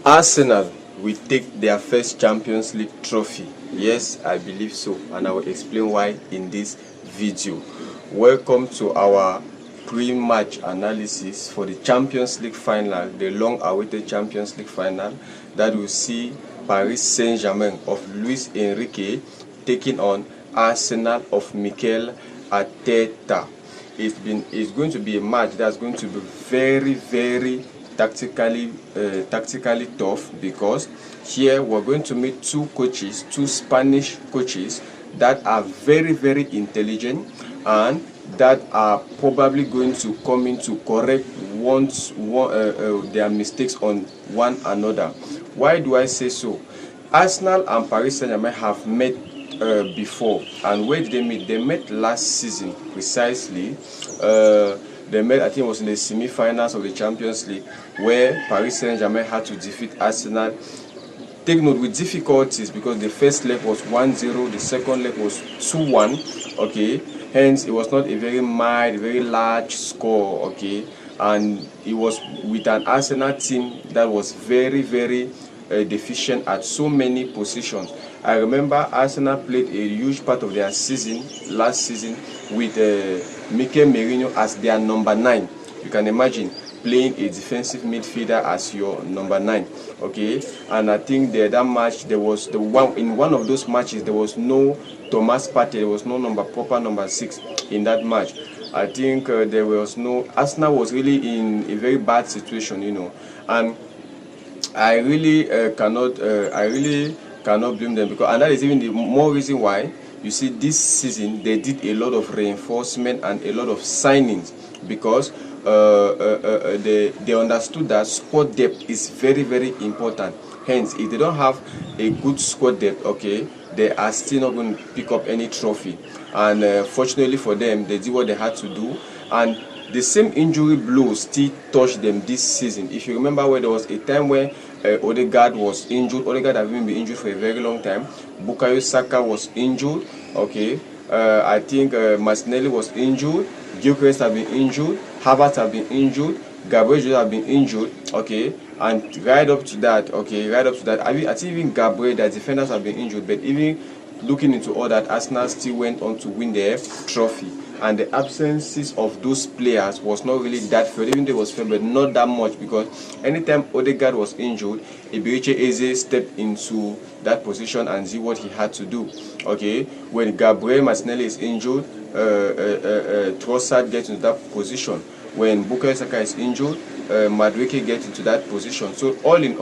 Arsenal will take their first Champions League trophy. Yes, I believe so, and I will explain why in this video. Welcome to our pre-match analysis for the Champions League final, the long-awaited Champions League final that will see Paris Saint-Germain of Luis Enrique taking on Arsenal of Mikel Arteta. It's going to be a match that's going to be very tactically tough, because here we're going to meet two Spanish coaches that are very intelligent and that are probably going to come in to correct their mistakes on one another. Why do I say so? Arsenal and Paris Saint-Germain have met before, and where did they meet? They met last season precisely. They met, I think it was in the semi-finals of the Champions League, where Paris Saint-Germain had to defeat Arsenal. Take note, with difficulties, because the first leg was 1-0, the second leg was 2-1, okay? Hence, it was not a very mild, very large score, okay? And it was with an Arsenal team that was very deficient at so many positions. I remember Arsenal played a huge part of their season last season with Mikel Merino as their number 9. You can imagine playing a defensive midfielder as your number 9, okay? And I think that match, there was in one of those matches there was no Thomas Partey, there was no proper number 6 in that match. I think there was no, Arsenal was really in a very bad situation, you know, and I really cannot blame them, because, and that is even the more reason why you see this season they did a lot of reinforcement and a lot of signings, because they understood that squad depth is very important. Hence, if they don't have a good squad depth, okay, they are still not going to pick up any trophy. And fortunately for them, they did what they had to do, and the same injury blow still touched them this season. If you remember, where there was a time where Odegaard was injured. Odegaard had been injured for a very long time. Bukayo Saka was injured, okay. I think Martinelli was injured. Gyökeres have been injured. Havertz have been injured. Gabriel Jesus have been injured, okay. And right up to that, I think even Gabriel, the defenders have been injured. But even looking into all that, Arsenal still went on to win their trophy. And the absences of those players was not really that fair. Even though it was fair, but not that much, because anytime Odegaard was injured, Eberechi Eze stepped into that position and did what he had to do, okay. When Gabriel Martinelli is injured, Trossard gets into that position. When Bukayo Saka is injured, Madueke gets into that position. So all in all,